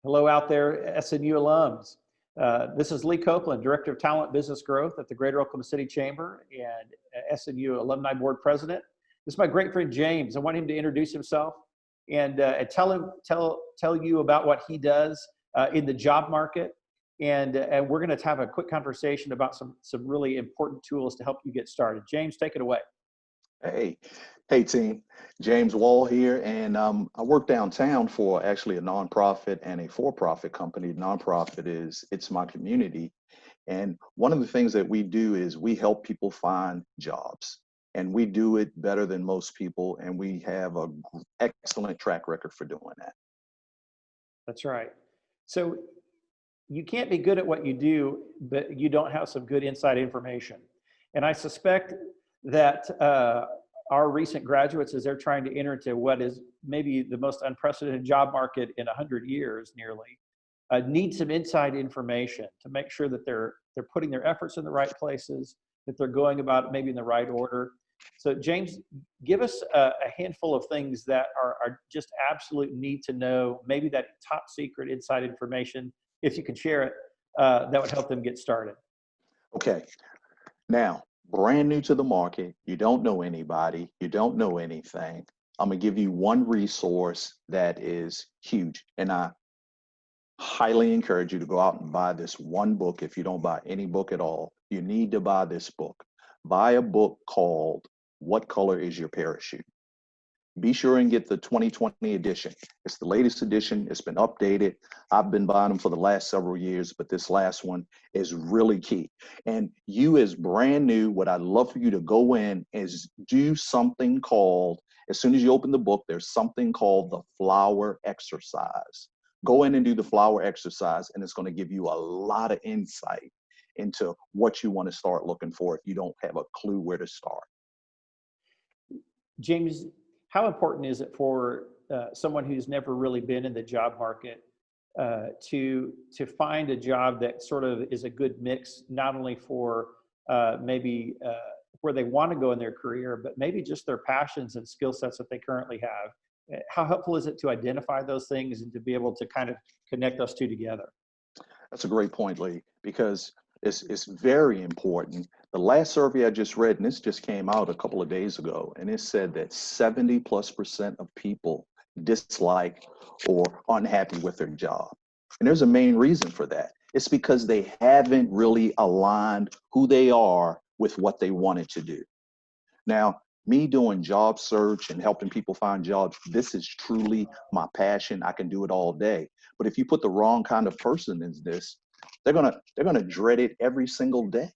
Hello out there, SNU alums. This is Lee Copeland, Director of Talent Business Growth at the Greater Oklahoma City Chamber and SNU Alumni Board President. This is my great friend James. I want him to introduce himself and tell you about what he does in the job market. And we're going to have a quick conversation about some really important tools to help you get started. James, take it away. Hey team, James Wall here, and I work downtown for actually a nonprofit and a for-profit company. Nonprofit is It's My Community, and one of the things that we do is we help people find jobs, and we do it better than most people, and we have an excellent track record for doing that. That's right. So you can't be good at what you do, but you don't have some good inside information. And I suspect that our recent graduates, as they're trying to enter into what is maybe the most unprecedented job market in 100 years nearly, need some inside information to make sure that they're putting their efforts in the right places, that they're going about it maybe in the right order. So James, give us a handful of things that are just absolute need to know, maybe that top secret inside information, if you can share it, that would help them get started. Okay, now, brand new to the market, you don't know anybody, you don't know anything. I'm gonna give you one resource that is huge, and I highly encourage you to go out and buy this one book. If you don't buy any book at all, you need to buy this book. Buy a book called What Color Is Your Parachute? Be sure and get the 2020 edition. It's the latest edition. It's been updated. I've been buying them for the last several years, but this last one is really key. And you as brand new, what I'd love for you to go in is do something called, as soon as you open the book, there's something called the flower exercise. Go in and do the flower exercise, and it's going to give you a lot of insight into what you want to start looking for if you don't have a clue where to start. James, how important is it for someone who's never really been in the job market to find a job that sort of is a good mix, not only for maybe where they want to go in their career, but maybe just their passions and skill sets that they currently have? How helpful is it to identify those things and to be able to kind of connect those two together? That's a great point, Lee, because it's very important. The last survey I just read, and this just came out a couple of days ago, and it said that 70+% of people dislike or unhappy with their job. And there's a main reason for that. It's because they haven't really aligned who they are with what they wanted to do. Now, me doing job search and helping people find jobs, this is truly my passion. I can do it all day. But if you put the wrong kind of person in this, they're gonna dread it every single day.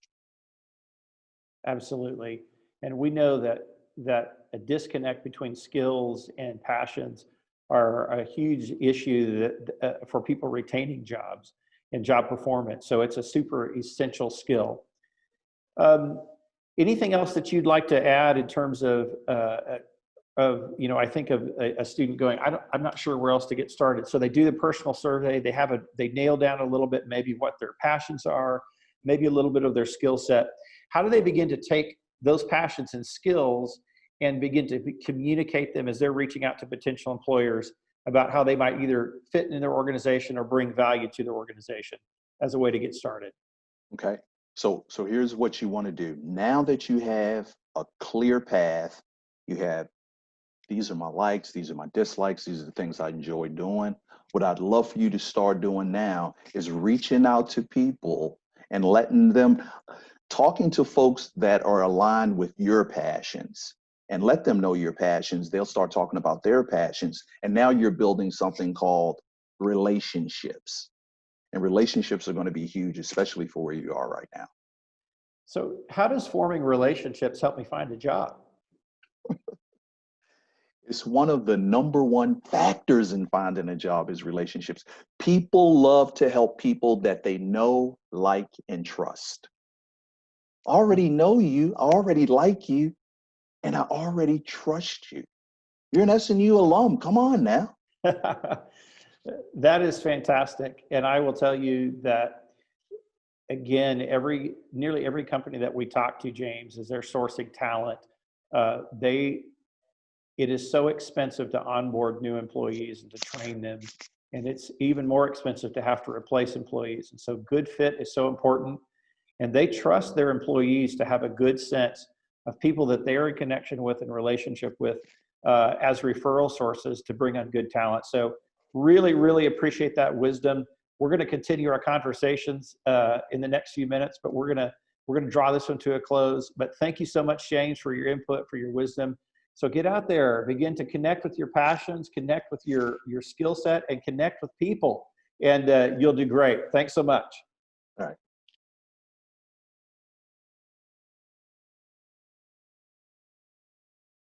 Absolutely. And we know that a disconnect between skills and passions are a huge issue that, for people retaining jobs and job performance. So it's a super essential skill. Anything else that you'd like to add in terms of I think of a student going, I'm not sure where else to get started. So they do the personal survey, they nail down a little bit maybe what their passions are, maybe a little bit of their skill set. How do they begin to take those passions and skills and begin to communicate them as they're reaching out to potential employers about how they might either fit in their organization or bring value to their organization as a way to get started? Okay, so here's what you want to do. Now that you have a clear path, you have, these are my likes, these are my dislikes, these are the things I enjoy doing. What I'd love for you to start doing now is reaching out to people and letting them, talking to folks that are aligned with your passions, and let them know your passions. They'll start talking about their passions. And now you're building something called relationships. And relationships are going to be huge, especially for where you are right now. So how does forming relationships help me find a job? It's one of the #1 factors in finding a job is relationships. People love to help people that they know, like, and trust. I already know you, I already like you, and I already trust you. You're an SNU alum, come on now. That is fantastic. And I will tell you that, again, nearly every company that we talk to, James, as they're sourcing talent, it is so expensive to onboard new employees and to train them and it's even more expensive to have to replace employees. And so good fit is so important. And they trust their employees to have a good sense of people that they're in connection with and relationship with as referral sources to bring on good talent. So really, really appreciate that wisdom. We're going to continue our conversations in the next few minutes, but we're going to draw this one to a close. But thank you so much, James, for your input, for your wisdom. So get out there, begin to connect with your passions, connect with your skill set, and connect with people, and you'll do great. Thanks so much. All right.